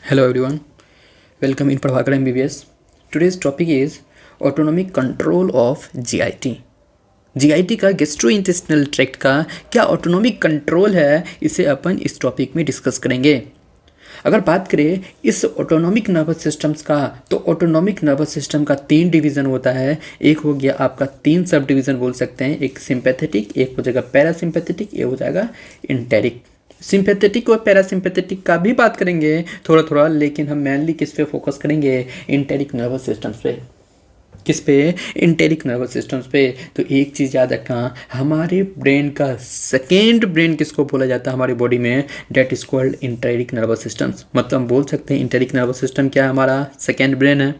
Hello everyone, welcome in Prabhakar MBBS. Today's topic is autonomic control of GIT. GIT का gastrointestinal tract का क्या autonomic control है, इसे अपन इस टॉपिक में डिस्कस करेंगे। अगर बात करें इस ऑटोनॉमिक नर्वस सिस्टम्स का, तो ऑटोनॉमिक नर्वस सिस्टम का 3 डिवीज़न होता है। एक हो गया आपका 3 सब डिवीज़न बोल सकते हैं, एक सिंपैथेटिक, एक हो जाएगा पैरासिम्पैथेटिक, एक हो जाएगा इंटेरिक। सिंपैथेटिक और पैरासिम्पैथेटिक का भी बात करेंगे थोड़ा थोड़ा, लेकिन हम मेनली किस पे फोकस करेंगे, इंटेरिक नर्वस सिस्टम्स पे। किस पे? इंटेरिक नर्वस सिस्टम्स पे। तो एक चीज़ याद रखना, हमारे ब्रेन का सेकेंड ब्रेन किसको बोला जाता है हमारी बॉडी में, that is called enteric nervous systems. मतलब हम बोल सकते हैं इंटेरिक नर्वस सिस्टम क्या है, हमारा सेकेंड ब्रेन है।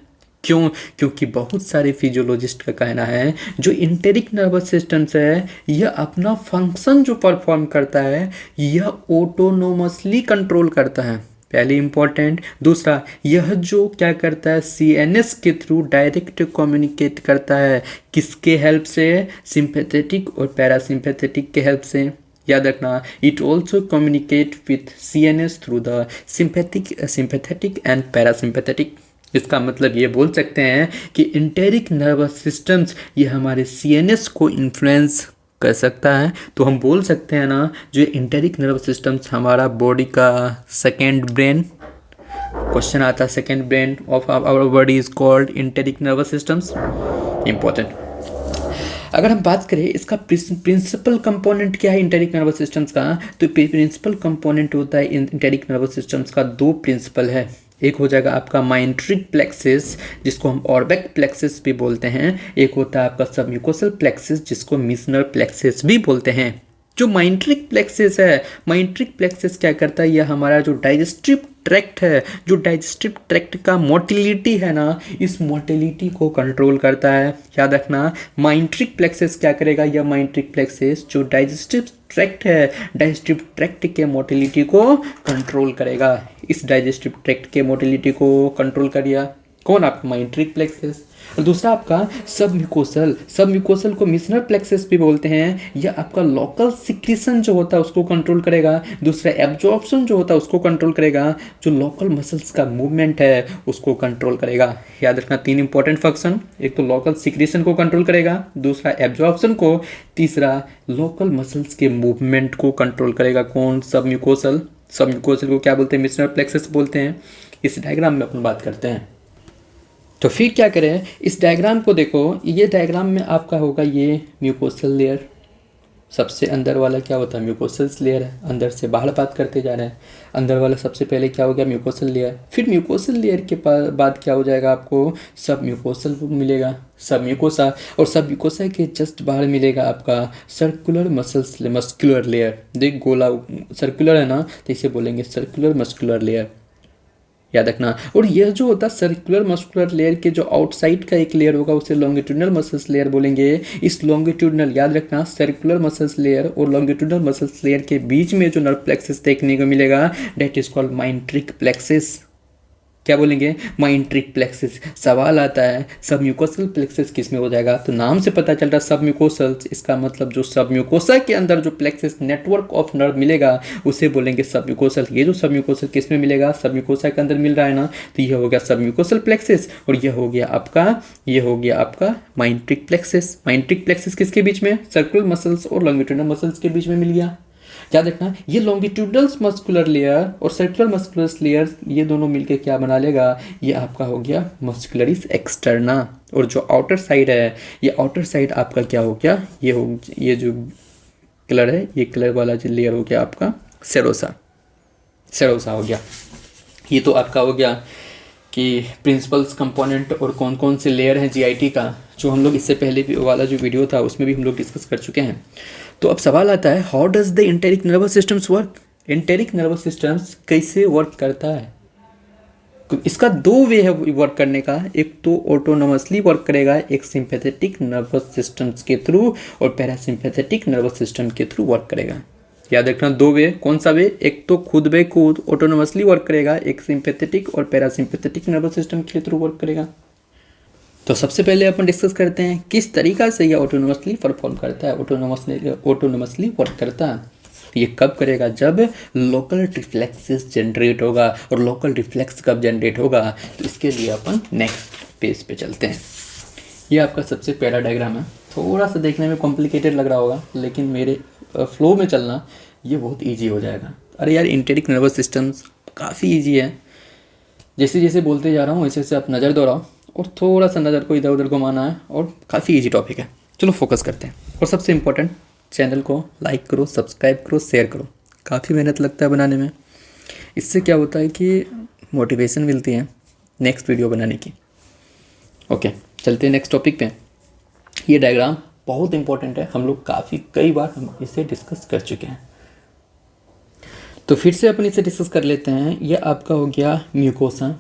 क्यों? क्योंकि बहुत सारे फिजियोलॉजिस्ट का कहना है जो इंटेरिक नर्वस सिस्टम्स है, यह अपना फंक्शन जो परफॉर्म करता है यह ऑटोनोमसली कंट्रोल करता है, पहले इंपॉर्टेंट। दूसरा, यह जो क्या करता है, सीएनएस के थ्रू डायरेक्ट कम्युनिकेट करता है, किसके हेल्प से, सिंपैथेटिक और पैरासिम्पैथेटिक के हेल्प से। याद रखना, it also communicate with CNS through the sympathetic and parasympathetic. इसका मतलब ये बोल सकते हैं कि इंटेरिक नर्वस सिस्टम्स ये हमारे सीएनएस को इन्फ्लुएंस कर सकता है। तो हम बोल सकते हैं ना, जो इंटेरिक नर्वस सिस्टम्स हमारा बॉडी का सेकेंड ब्रेन, क्वेश्चन आता है second brain of our body is called enteric nervous systems, important. अगर हम बात करें इसका प्रिंसिपल कंपोनेंट क्या है इंटेरिक नर्वस सिस्टम्स का, तो प्रिंसिपल कंपोनेंट होता है इंटेरिक नर्वस सिस्टम्स का, 2 प्रिंसिपल है। एक हो जाएगा आपका माइंट्रिक प्लेक्सिस, जिसको हम ऑर्बेक प्लेक्सिस भी बोलते हैं। एक होता है आपका सबम्यूकोसल प्लेक्सिस, जिसको मिसनर प्लेक्सिस भी बोलते हैं। जो माइंट्रिक प्लेक्सिस है, माइंट्रिक प्लेक्सिस क्या करता है, यह हमारा जो डाइजेस्टिव ट्रैक्ट है, जो डाइजेस्टिव ट्रैक्ट का मोटिलिटी है ना, इस मोटिलिटी को कंट्रोल करता है। याद रखना, माइंट्रिक प्लेक्सिस क्या करेगा, यह माइंट्रिक प्लेक्सिस जो डाइजेस्टिव ट्रैक्ट है, डाइजेस्टिव ट्रैक्ट के मोटिलिटी को कंट्रोल करेगा। इस डाइजेस्टिव ट्रैक्ट के मोटिलिटी को कंट्रोल करिए कौन, आपका माइंट्रिक प्लेक्सिस। और दूसरा आपका सबम्यूकोसल, सबम्यूकोसल को मिसनर प्लेक्सिस भी बोलते हैं। यह आपका लोकल सिक्रीशन जो होता है उसको कंट्रोल करेगा। दूसरा एब्जॉर्प्शन जो होता है उसको कंट्रोल करेगा। जो लोकल मसल्स का मूवमेंट है उसको कंट्रोल करेगा। याद रखना, 3 इंपॉर्टेंट फंक्शन, एक तो लोकल सिक्रीशन को कंट्रोल करेगा, दूसरा एब्जॉर्प्शन को, तीसरा लोकल मसल्स के मूवमेंट को कंट्रोल करेगा। कौन? सबम्यूकोसल। सबम्यूकोसल को क्या बोलते हैं, मिसनर प्लेक्सिस बोलते हैं। इस डायग्राम में अपन बात करते हैं। तो फिर क्या करें, इस डायग्राम को देखो, ये डायग्राम में आपका होगा ये म्यूकोसल लेयर, सबसे अंदर वाला क्या होता है, म्यूकोसल लेयर है। अंदर से बाहर बात करते जा रहे हैं, अंदर वाला सबसे पहले क्या हो गया, म्यूकोसल लेयर। फिर म्यूकोसल लेयर के बाद क्या हो जाएगा, आपको सब म्यूकोसल मिलेगा, सब म्यूकोसा। और सब म्यूकोसा के जस्ट बाहर मिलेगा आपका सर्कुलर मस्कुलर लेयर। देख गोला सर्कुलर है ना, तो इसे बोलेंगे सर्कुलर मस्कुलर लेयर, याद रखना। और यह जो होता है सर्कुलर मस्कुलर लेयर के जो आउटसाइड का एक लेयर होगा उसे लॉन्गिट्यूडनल मसल्स लेयर बोलेंगे। इस लॉन्गिट्यूडनल, याद रखना, सर्कुलर मसल्स लेयर और लॉन्गिट्यूडनल मसल्स लेयर के बीच में जो नर्व प्लेक्सिस देखने को मिलेगा, that is called myenteric plexus. क्या बोलेंगे, माइंट्रिक प्लेक्सिस। सवाल आता है सबम्यूकोसल प्लेक्सिस किस में हो जाएगा, तो नाम से पता चल रहा है सबम्यूकोसल्स, इसका मतलब जो सबम्यूकोसा के अंदर जो प्लेक्सिस नेटवर्क ऑफ नर्व मिलेगा उसे बोलेंगे सबम्यूकोसल। ये जो सबम्यूकोसल किस में मिलेगा, सबम्यूकोसा के अंदर मिल रहा है ना, तो ये हो गया सबम्यूकोसल प्लेक्सिस। और ये हो गया आपका माइंट्रिक प्लेक्सिस। माइंट्रिक प्लेक्सिस किसके बीच में, सर्कुलर मसल्स और लॉन्गिट्यूडनल मसल्स के बीच में मिल गया। याद रखना, ये लॉन्गिट्यूडनल मस्कुलर लेयर और सर्कुलर मस्कुलर लेयर ये दोनों मिलके क्या बना लेगा, ये आपका हो गया मस्कुलरिस एक्सटर्ना। और जो आउटर साइड है, ये आउटर साइड आपका क्या हो गया, ये जो कलर है, ये कलर वाला जो लेयर हो गया आपका सेरोसा हो गया। ये तो आपका हो गया कि प्रिंसिपल्स कंपोनेंट और कौन कौन से लेयर हैं जीआईटी का, जो हम लोग इससे पहले भी वाला जो वीडियो था उसमें भी हम लोग डिस्कस कर चुके हैं। तो अब सवाल आता है, how does the enteric nervous systems work. Enteric nervous systems कैसे वर्क करता है। इसका 2 वे है वर्क करने का, एक तो ऑटोनोमसली वर्क करेगा, एक सिंपैथेटिक नर्वस सिस्टम्स के थ्रू और पैरासिम्पैथेटिक नर्वस सिस्टम के थ्रू वर्क करेगा। याद रखना, 2 वे। कौन सा वे, एक तो खुद बे खुद ऑटोनोमसली वर्क करेगा, एक सिंपैथेटिक और पैरासिम्पैथेटिक नर्वस सिस्टम के थ्रू वर्क करेगा। तो सबसे पहले अपन डिस्कस करते हैं किस तरीका से यह ऑटोनोमसली परफॉर्म करता है, ऑटोनोमसली वर्क करता है। तो ये कब करेगा? जब लोकल रिफ्लेक्सेस जनरेट होगा। और लोकल रिफ्लेक्स कब जनरेट होगा? तो इसके लिए अपन नेक्स्ट पेज पे चलते हैं। ये आपका सबसे पहला डायग्राम है। थोड़ा सा देखने में कॉम्प्लिकेटेड लग रहा होगा, लेकिन मेरे फ्लो में चलना ये बहुत ईजी हो जाएगा। अरे यार, इंटेरिक नर्वस सिस्टम्स काफ़ी ईजी है। जैसे जैसे बोलते जा रहा हूँ वैसे वैसे आप नज़र दौड़ाओ और थोड़ा सा नज़र को इधर उधर घुमाना है, और काफ़ी ईजी टॉपिक है। चलो फोकस करते हैं। और सबसे इम्पोर्टेंट, चैनल को लाइक करो, सब्सक्राइब करो, शेयर करो। काफ़ी मेहनत लगता है बनाने में। इससे क्या होता है कि मोटिवेशन मिलती है नेक्स्ट वीडियो बनाने की। ओके, चलते हैं नेक्स्ट टॉपिक पे। ये डायग्राम बहुत इंपॉर्टेंट है, हम लोग कई बार हम इसे डिस्कस कर चुके हैं, तो फिर से अपन इसे डिस्कस कर लेते हैं। ये आपका हो गया म्यूकोसा।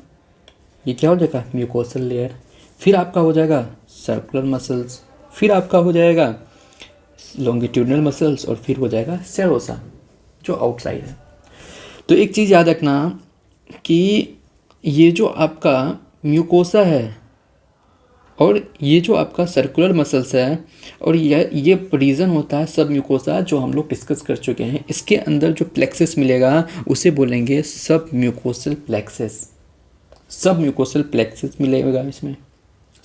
ये क्या हो जाएगा? Mucosal layer. फिर आपका हो जाएगा सर्कुलर मसल्स, फिर आपका हो जाएगा लॉन्गिट्यूडनल मसल्स, और फिर हो जाएगा सेरोसा जो आउटसाइड है। तो एक चीज़ याद रखना कि ये जो आपका म्यूकोसा है और ये जो आपका सर्कुलर मसल्स है, और ये रीज़न होता है सब म्यूकोसा जो हम लोग डिस्कस कर चुके हैं। इसके अंदर जो प्लेक्सस मिलेगा उसे बोलेंगे सब म्यूकोसल प्लेक्सस। सब म्यूकोसल प्लेक्सस मिलेगा इसमें,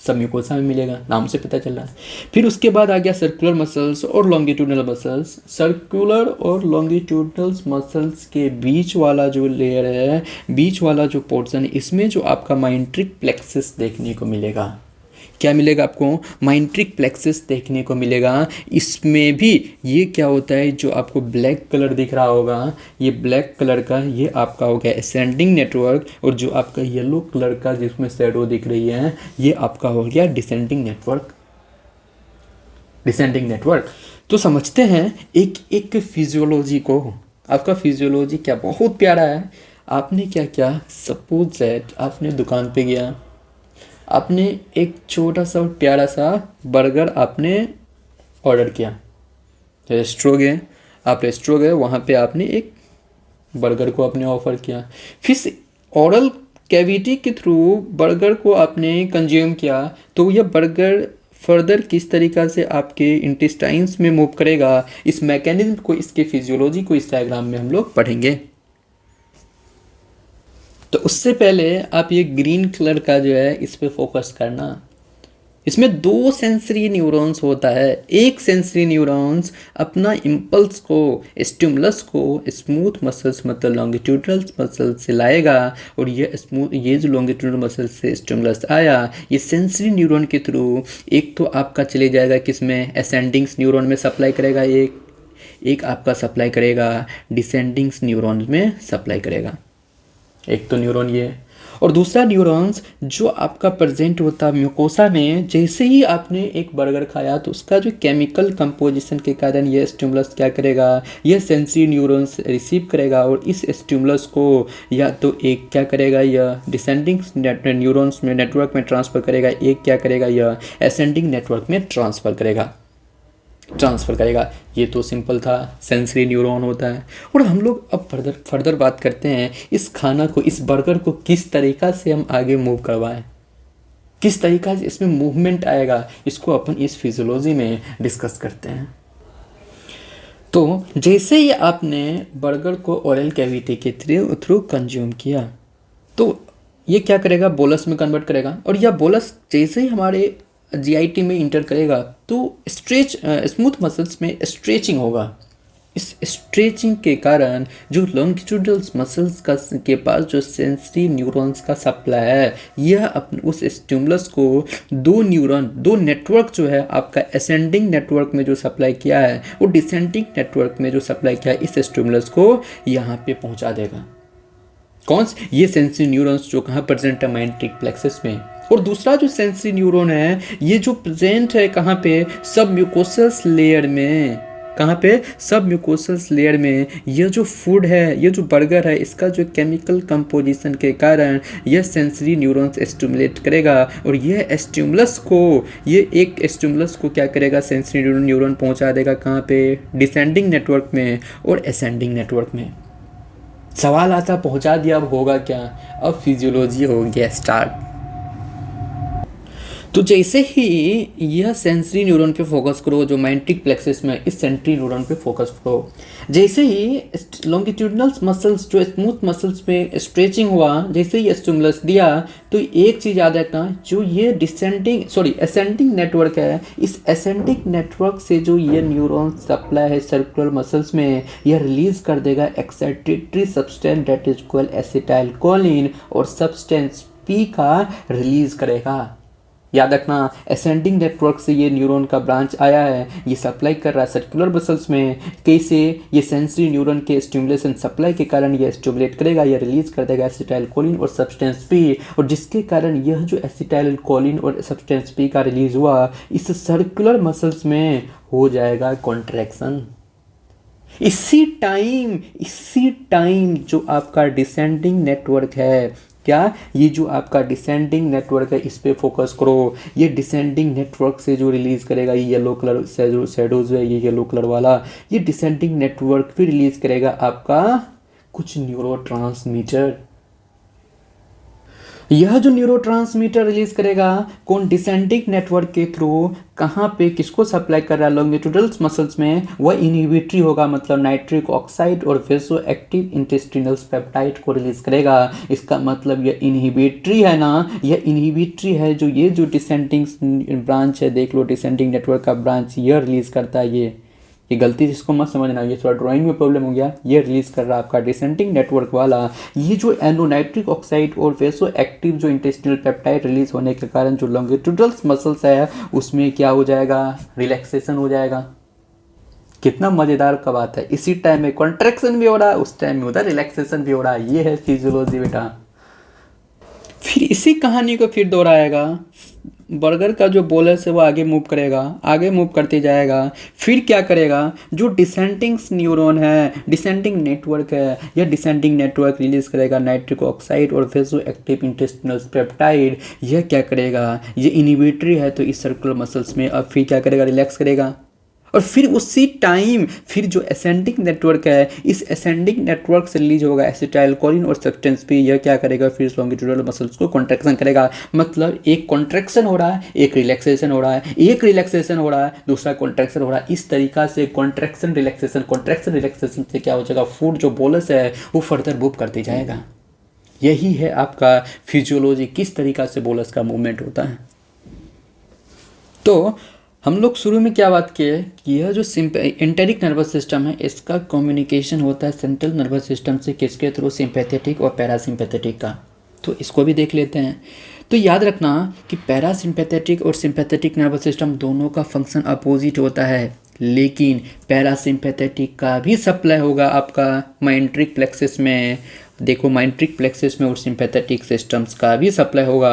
सब म्यूकोसा में मिलेगा, नाम से पता चल रहा है। फिर उसके बाद आ गया सर्कुलर मसल्स और लॉन्गिट्यूडनल मसल्स। सर्कुलर और लॉन्गिट्यूडनल मसल्स के बीच वाला जो लेयर है, बीच वाला जो पोर्शन है, इसमें जो आपका माइंट्रिक प्लेक्सस देखने को मिलेगा। क्या मिलेगा आपको? माइंट्रिक प्लेक्सस देखने को मिलेगा। इसमें भी ये क्या होता है, जो आपको ब्लैक कलर दिख रहा होगा, ये ब्लैक कलर का ये आपका हो गया असेंडिंग नेटवर्क, और जो आपका येलो कलर का जिसमें शैडो दिख रही है ये आपका हो गया डिसेंडिंग नेटवर्क। Descending network. तो समझते हैं एक एक फिजियोलॉजी को। आपका फिजियोलॉजी क्या बहुत प्यारा है। आपने क्या किया? सपोज दैट आपने दुकान पे गया, आपने एक छोटा सा प्यारा सा बर्गर आपने ऑर्डर किया। रेस्टोरेंट गए, वहाँ पे आपने एक बर्गर को आपने ऑफ़र किया। फिर ओरल कैविटी के थ्रू बर्गर को आपने कंज्यूम किया, तो यह बर्गर फर्दर किस तरीक़ा से आपके इंटेस्टाइन्स में मूव करेगा, इस मैकेनिज्म को, इसके फिजियोलॉजी को इस डायग्राम में हम लोग पढ़ेंगे। तो उससे पहले आप ये ग्रीन कलर का जो है इस पे फोकस करना। इसमें दो सेंसरी न्यूरॉन्स होता है। एक सेंसरी न्यूरॉन्स अपना इम्पल्स को, स्टिमुलस को स्मूथ मसल्स मतलब लॉन्गिट्यूडनल मसल्स से लाएगा, और ये जो लॉन्गिट्यूडनल मसल्स से स्टिमुलस आया, ये सेंसरी न्यूरॉन के थ्रू एक तो आपका चले जाएगा किसमें? असेंडिंग्स न्यूरॉन में सप्लाई करेगा, एक आपका सप्लाई करेगा डिसेंडिंग्स न्यूरॉन में सप्लाई करेगा। एक तो न्यूरॉन ये, और दूसरा न्यूरॉन्स जो आपका प्रेजेंट होता है म्यूकोसा में। जैसे ही आपने एक बर्गर खाया तो उसका जो केमिकल कंपोजिशन के कारण ये स्टिमुलस क्या करेगा, यह सेंसरी न्यूरॉन्स रिसीव करेगा, और इस स्टिमुलस को या तो एक क्या करेगा, यह डिसेंडिंग न्यूरॉन्स में नेटवर्क में ट्रांसफ़र करेगा, एक क्या करेगा, यह असेंडिंग नेटवर्क में ट्रांसफ़र करेगा। ये तो सिंपल था, सेंसरी न्यूरॉन होता है। और हम लोग अब फर्दर बात करते हैं इस खाना को, इस बर्गर को किस तरीक़ा से हम आगे मूव करवाएं, किस तरीक़ा से इसमें मूवमेंट आएगा, इसको अपन इस फिजियोलॉजी में डिस्कस करते हैं। तो जैसे ही आपने बर्गर को ओरल कैविटी के थ्रू कंज्यूम किया, तो ये क्या करेगा? बोलस में कन्वर्ट करेगा, और यह बोलस जैसे ही हमारे जीआईटी में इंटर करेगा तो स्मूथ मसल्स में स्ट्रेचिंग होगा। इस स्ट्रेचिंग के कारण जो लॉन्गिट्यूडनल मसल्स के पास जो सेंसरी न्यूरॉन्स का सप्लाई है, यह उस स्टिमुलस को दो नेटवर्क जो है आपका असेंडिंग नेटवर्क में जो सप्लाई किया है, वो डिसेंडिंग नेटवर्क में जो सप्लाई किया है, इस स्टिमुलस को यहाँ पे पहुँचा देगा। कौन से? ये सेंसरी न्यूरॉन्स जो कहाँ प्रेजेंट है? माइंट्रिक प्लेक्सस में। और दूसरा जो सेंसरी न्यूरॉन है ये जो प्रेजेंट है कहाँ पे? सब म्यूकोसस लेयर में। कहाँ पे? सब म्यूकोसस लेयर में। यह जो फूड है, ये जो बर्गर है, इसका जो केमिकल कंपोजिशन के कारण यह सेंसरी न्यूरॉन्स स्टिमुलेट करेगा, और यह स्टिमुलस को, ये एक स्टिमुलस को क्या करेगा? सेंसरी न्यूरॉन पहुँचा देगा कहाँ पे? डिसेंडिंग नेटवर्क में और असेंडिंग नेटवर्क में। सवाल आता पहुँचा दिया, अब होगा क्या? अब फिजियोलॉजी हो गया स्टार्ट। तो जैसे ही यह सेंसरी न्यूरॉन पे फोकस करो, जो माइंट्रिक प्लेक्सस में इस सेंट्री न्यूरॉन पे फोकस करो, जैसे ही लॉन्गिट्यूडनल मसल्स जो स्मूथ मसल्स पे स्ट्रेचिंग हुआ, जैसे ही स्टिमुलस दिया, तो एक चीज़ याद रखना, जो ये असेंडिंग नेटवर्क है, इस असेंडिंग नेटवर्क से जो ये न्यूरॉन सप्लाई है सर्कुलर मसल्स में, यह रिलीज कर देगा excitatory substance that is called acetylcholine, और सब्सटेंस पी का रिलीज करेगा। याद रखना, असेंडिंग नेटवर्क से ये न्यूरॉन का ब्रांच आया है, ये सप्लाई कर रहा है सर्कुलर मसल्स में। कैसे? ये सेंसरी न्यूरॉन के स्टिमुलेशन सप्लाई के कारण ये स्टिमुलेट करेगा, ये रिलीज कर देगा एसिटाइलकोलिन और सब्सटेंस पी, और जिसके कारण यह जो एसिटाइलकोलिन और सब्सटेंस पी का रिलीज हुआ, इस सर्कुलर मसल्स में हो जाएगा कॉन्ट्रैक्शन। इसी टाइम जो आपका डिसेंडिंग नेटवर्क है, क्या ये जो आपका डिसेंडिंग नेटवर्क है, इस पे फोकस करो। ये डिसेंडिंग नेटवर्क से जो रिलीज करेगा, ये येलो कलर से जो शेडोज है, ये येलो कलर वाला, ये डिसेंडिंग नेटवर्क फिर रिलीज करेगा आपका कुछ न्यूरोट्रांसमीटर। यह जो न्यूरोट्रांसमीटर रिलीज करेगा कौन? डिसेंडिंग नेटवर्क के थ्रू, कहाँ पे किसको सप्लाई कर रहा है? लॉन्गिट्यूडनल मसल्स में। वह इनहिबिटरी होगा, मतलब नाइट्रिक ऑक्साइड और वेसो एक्टिव इंटेस्टिनल पेप्टाइड को रिलीज करेगा। इसका मतलब यह इनहिबिटरी है ना, यह इनहिबिटरी है। जो ये जो डिसेंडिंग ब्रांच है, देख लो डिसेंडिंग नेटवर्क का ब्रांच, यह रिलीज करता है। ये गलती से इसको मत समझना, ये थोड़ा ड्राइंग में प्रॉब्लम हो गया। ये रिलीज कर रहा है आपका डिसेंडिंग नेटवर्क वाला। ये जो एनोनाइट्रिक ऑक्साइड और वेसो एक्टिव जो इंटेस्टिनल पेप्टाइड रिलीज होने के कारण जो लॉन्गिट्यूडनल मसल्स है, उसमें क्या हो जाएगा? रिलैक्सेशन हो जाएगा। कितना मजेदार का बात है, इसी टाइम में कॉन्ट्रैक्शन भी हो रहा है, उस टाइम में उधर रिलैक्सेशन भी हो रहा है। ये है फिजियोलॉजी बेटा। फिर इसी कहानी को फिर दोहराएगा। बर्गर का जो बोलर है वो आगे मूव करेगा, आगे मूव करते जाएगा। फिर क्या करेगा? जो डिसेंडिंग न्यूरॉन है, डिसेंडिंग नेटवर्क है, यह डिसेंडिंग नेटवर्क रिलीज करेगा नाइट्रिक ऑक्साइड और वेसो एक्टिव इंटेस्टिनल पेप्टाइड। यह क्या करेगा? ये इनहिबिटरी है, तो इस सर्कुलर मसल्स में अब फिर क्या करेगा? रिलैक्स करेगा। और फिर उसी टाइम फिर जो असेंडिंग नेटवर्क है, इस असेंडिंग नेटवर्क से रिलीज होगा एसिटाइलकोलिन और सब्सटेंस पी। यह क्या करेगा? फिर लॉन्गिट्यूडनल मसल्स को कॉन्ट्रैक्शन करेगा। मतलब एक कॉन्ट्रैक्शन हो रहा है, एक रिलैक्सेशन हो रहा है, एक रिलैक्सेशन हो रहा है, दूसरा कॉन्ट्रैक्शन हो रहा है। इस तरीका से कॉन्ट्रैक्शन रिलैक्सेशन से क्या हो जाएगा? फूड जो बोलस है वो फर्दर मूव करते जाएगा। यही है आपका फिजियोलॉजी, किस तरीका से बोलस का मूवमेंट होता है। तो हम लोग शुरू में क्या बात की है कि यह जो एंटेरिक नर्वस सिस्टम है, इसका कम्युनिकेशन होता है सेंट्रल नर्वस सिस्टम से, किसके थ्रू? सिंपैथेटिक और पैरासिम्पैथेटिक का। तो इसको भी देख लेते हैं। तो याद रखना कि पैरासिम्पैथेटिक और सिंपैथेटिक नर्वस सिस्टम दोनों का फंक्शन अपोजिट होता है, लेकिन पैरासिम्पैथेटिक का भी सप्लाई होगा आपका माइंट्रिक प्लेक्सस में। देखो माइंट्रिक प्लेक्सस में और सिंपैथेटिक सिस्टम्स का भी सप्लाई होगा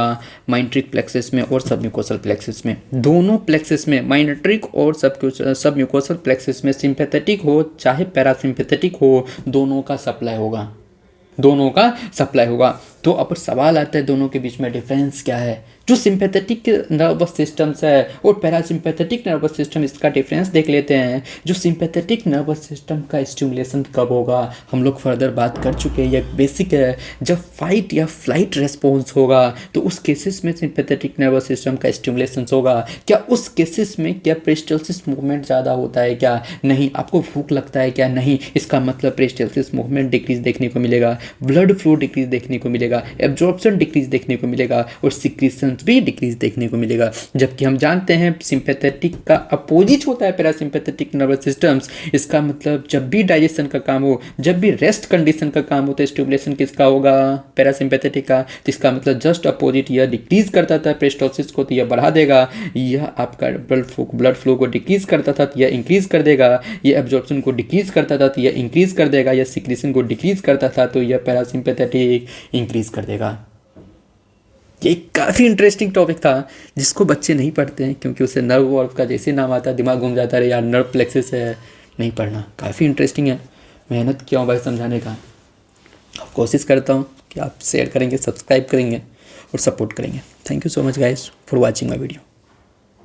माइंट्रिक प्लेक्सस में और सबम्यूकोसल प्लेक्सस में। दोनों प्लेक्सस में, माइंट्रिक और सबम्यूकोसल प्लेक्सस में, सिंपैथेटिक हो चाहे पैरासिम्पैथेटिक हो, दोनों का सप्लाई होगा। तो अब सवाल आता है, दोनों के बीच में डिफरेंस क्या है? जो सिंपैथेटिक नर्वस सिस्टम्स है और पैरासिम्पैथेटिक नर्वस सिस्टम, इसका डिफरेंस देख लेते हैं। जो सिंपैथेटिक नर्वस सिस्टम का स्टिमुलेशन कब होगा, हम लोग फर्दर बात कर चुके हैं, यह बेसिक है। जब फाइट या फ्लाइट रेस्पॉन्स होगा तो उस केसेस में सिंपैथेटिक नर्वस सिस्टम का स्टिमुलेशन होगा। क्या उस केसेस में क्या पेरिस्टाल्सिस मूवमेंट ज़्यादा होता है? क्या नहीं? आपको भूख लगता है? क्या नहीं? इसका मतलब पेरिस्टाल्सिस मूवमेंट डिक्रीज देखने को मिलेगा, ब्लड फ्लो डिक्रीज देखने को मिलेगा, एब्जॉर्प्शन डिक्रीज देखने को मिलेगा और सिक्रीशन भी डिक्रीज देखने को मिलेगा। जबकि हम जानते हैं सिंपैथेटिक का अपोजिट होता है पैरासिम्पैथेटिक नर्वस सिस्टम्स। इसका मतलब जब भी डाइजेशन का काम हो, जब भी रेस्ट कंडीशन का काम हो, तो स्टिमुलेशन किसका होगा? पैरासिम्पैथेटिक का। तो इसका मतलब जस्ट अपोजिट, यह डिक्रीज करता था पेरिस्टाल्सिस को तो यह बढ़ा देगा, यह आपका ब्लड फ्लो को डिक्रीज करता था तो यह इंक्रीज कर देगा, यह एब्जॉर्प्शन को डिक्रीज करता था तो यह इंक्रीज कर देगा, यह सिक्रीशन को डिक्रीज करता था तो यह पैरासिम्पैथेटिक इंक्रीज कर देगा। ये काफ़ी इंटरेस्टिंग टॉपिक था जिसको बच्चे नहीं पढ़ते हैं, क्योंकि उसे नर्व वर्व का जैसे नाम आता है दिमाग घूम जाता है, यार नर्व प्लेक्सस है, नहीं पढ़ना। काफ़ी इंटरेस्टिंग है, मेहनत किया हूँ भाई समझाने का। कोशिश करता हूँ कि आप शेयर करेंगे, सब्सक्राइब करेंगे और सपोर्ट करेंगे। Thank you so much guys for watching my video.